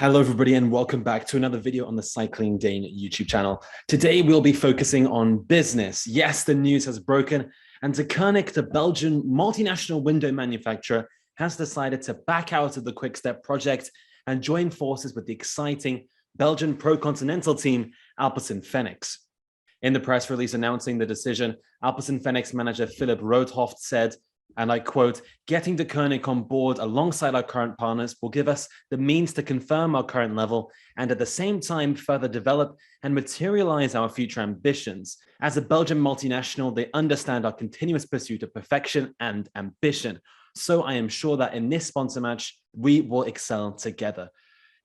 Hello, everybody, and welcome back to another video on the Cycling Dane YouTube channel. Today, we'll be focusing on business. Yes, the news has broken, and Deceuninck, the Belgian multinational window manufacturer, has decided to back out of the Quick-Step project and join forces with the exciting Belgian pro-continental team, Alpecin-Fenix. In the press release announcing the decision, Alpecin-Fenix manager Philip Roodhoft said, and I quote, "Getting Deceuninck on board alongside our current partners will give us the means to confirm our current level and at the same time further develop and materialize our future ambitions. As a Belgian multinational, they understand our continuous pursuit of perfection and ambition. So I am sure that in this sponsor match, we will excel together."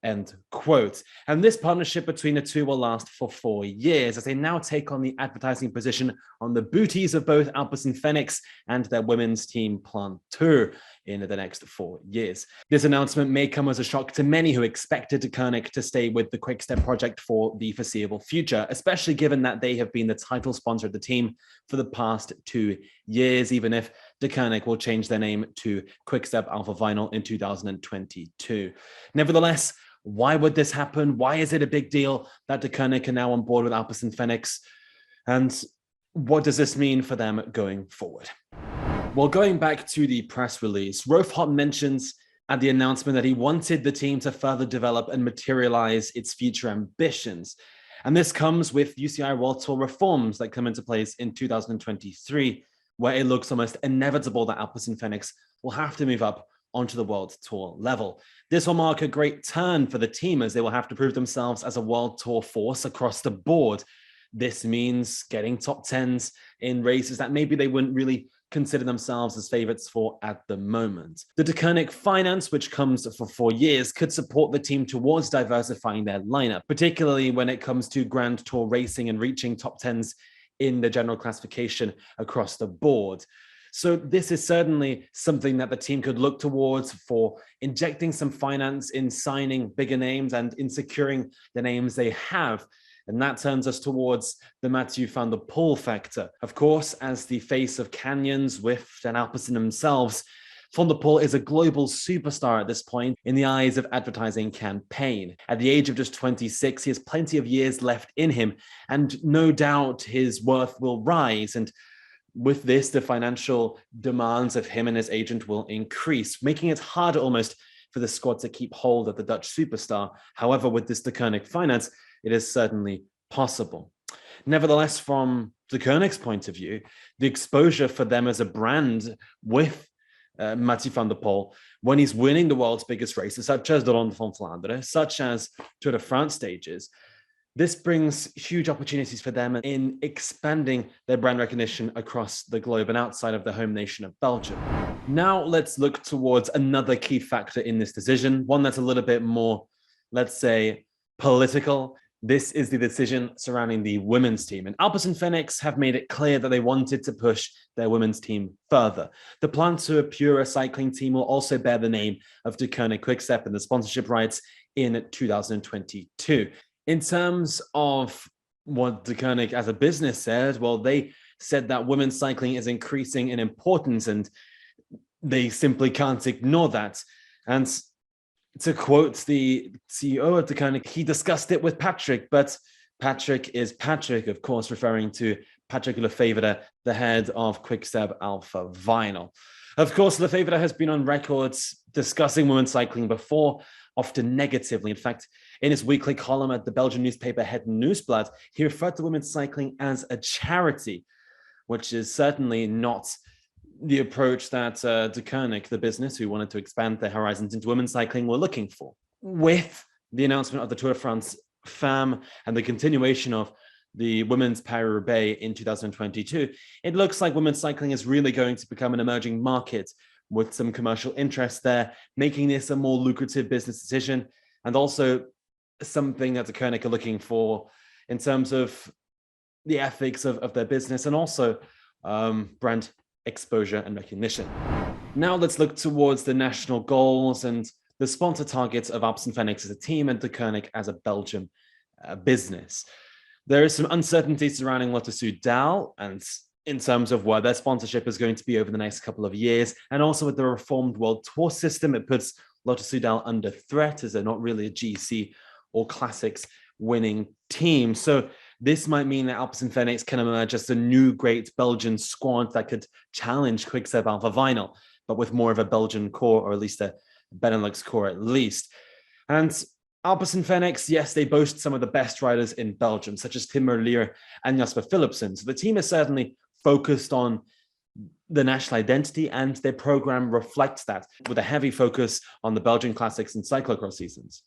End quote. And this partnership between the two will last for 4 years as they now take on the advertising position on the booties of both Alpecin-Fenix and their women's team Plantur in the next 4 years. This announcement may come as a shock to many who expected Deceuninck to stay with the Quick-Step project for the foreseeable future, especially given that they have been the title sponsor of the team for the past 2 years, even if Deceuninck will change their name to Quick-Step Alpha Vinyl in 2022. Nevertheless, why would this happen? Why is it a big deal that Deceuninck are now on board with Alpecin-Fenix? And what does this mean for them going forward? Well, going back to the press release, Roodhoft mentions at the announcement that he wanted the team to further develop and materialize its future ambitions. And this comes with UCI World Tour reforms that come into place in 2023, where it looks almost inevitable that Alpecin-Fenix will have to move up onto the World Tour level. This will mark a great turn for the team as they will have to prove themselves as a World Tour force across the board. This means getting top 10s in races that maybe they wouldn't really consider themselves as favorites for at the moment. The Deceuninck finance, which comes for 4 years, could support the team towards diversifying their lineup, particularly when it comes to Grand Tour racing and reaching top 10s in the general classification across the board. So this is certainly something that the team could look towards for injecting some finance in signing bigger names and in securing the names they have. And that turns us towards the Mathieu van der Poel factor. Of course, as the face of Canyons, Zwift and Alpecin themselves, Van der Poel is a global superstar at this point in the eyes of advertising campaign. At the age of just 26, he has plenty of years left in him, and no doubt his worth will rise. And with this, the financial demands of him and his agent will increase, making it harder almost for the squad to keep hold of the Dutch superstar. However, with this Deceuninck finance, it is certainly possible. Nevertheless, from Deceuninck's point of view, the exposure for them as a brand with Mathieu van der Poel, when he's winning the world's biggest races, such as the Ronde van Vlaanderen, such as Tour de France stages, this brings huge opportunities for them in expanding their brand recognition across the globe and outside of the home nation of Belgium. Now let's look towards another key factor in this decision, one that's a little bit more, let's say, political. This is the decision surrounding the women's team. And Alpecin-Fenix have made it clear that they wanted to push their women's team further. The Plantur Pura cycling team will also bear the name of Deceuninck Quick-Step and the sponsorship rights in 2022. In terms of what Deceuninck as a business said, well, they said that women's cycling is increasing in importance and they simply can't ignore that. And to quote the CEO of Deceuninck, he discussed it with Patrick, but Patrick is Patrick, of course, referring to Patrick Lefèvre, the head of Quick-Step Alpha Vinyl. Of course, Lefèvre has been on record discussing women's cycling before, often negatively. In fact, in his weekly column at the Belgian newspaper Het Nieuwsblad, he referred to women's cycling as a charity, which is certainly not the approach that Deceuninck, the business who wanted to expand their horizons into women's cycling, were looking for. With the announcement of the Tour de France Femmes and the continuation of the Women's Paris-Roubaix in 2022, it looks like women's cycling is really going to become an emerging market with some commercial interest there, making this a more lucrative business decision and also something that Deceuninck are looking for in terms of the ethics of their business and also brand exposure and recognition. Now let's look towards the national goals and the sponsor targets of Alpecin-Fenix as a team and Deceuninck as a Belgian business. There is some uncertainty surrounding Lotto Soudal and in terms of where their sponsorship is going to be over the next couple of years. And also with the reformed World Tour system, it puts Lotto Soudal under threat as they're not really a GC or Classics winning team. So this might mean that Alpecin-Fenix can emerge as a new great Belgian squad that could challenge Quickstep Alpha Vinyl, but with more of a Belgian core, or at least a Benelux core at least. And Alpecin-Fenix, yes, they boast some of the best riders in Belgium, such as Tim Merlier and Jasper Philipsen. So the team is certainly focused on the national identity, and their program reflects that, with a heavy focus on the Belgian classics and cyclocross seasons.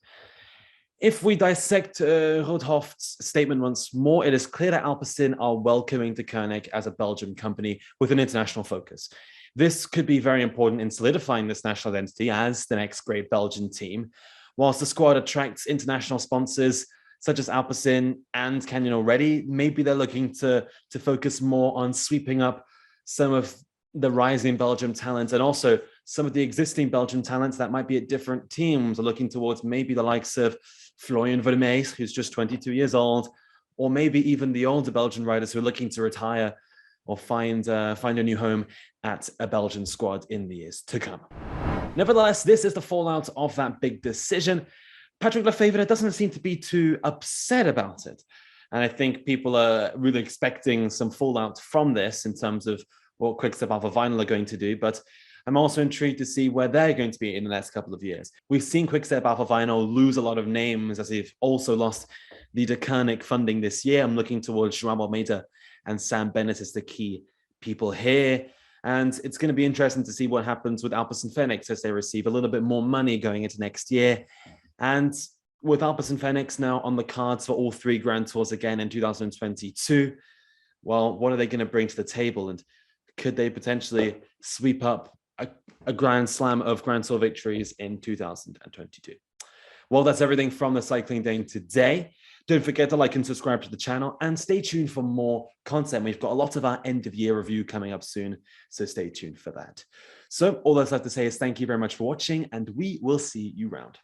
If we dissect Roodhooft's statement once more, it is clear that Alpecin are welcoming Deceuninck as a Belgian company with an international focus. This could be very important in solidifying this national identity as the next great Belgian team, whilst the squad attracts international sponsors such as Alpecin and Canyon already. Maybe they're looking to focus more on sweeping up some of the rising Belgian talents, and also some of the existing Belgian talents that might be at different teams, are looking towards maybe the likes of Florian Vermeers, who's just 22 years old, or maybe even the older Belgian riders who are looking to retire or find a new home at a Belgian squad in the years to come. Nevertheless, this is the fallout of that big decision. Patrick Lefèvre doesn't seem to be too upset about it. And I think people are really expecting some fallout from this in terms of what Quickstep Alpha Vinyl are going to do. But I'm also intrigued to see where they're going to be in the next couple of years. We've seen Quickstep Alpha Vinyl lose a lot of names, as they've also lost the Deceuninck funding this year. I'm looking towards João Almeida and Sam Bennett as the key people here. And it's going to be interesting to see what happens with Alpecin-Fenix as they receive a little bit more money going into next year. And with Alpecin-Fenix now on the cards for all 3 Grand Tours again in 2022, well, what are they going to bring to the table? And could they potentially sweep up a Grand Slam of Grand Tour victories in 2022? Well, that's everything from the Cycling Dane today. Don't forget to like and subscribe to the channel, and stay tuned for more content. We've got a lot of our end of year review coming up soon, so stay tuned for that. So all that's left to say is thank you very much for watching, and we will see you round.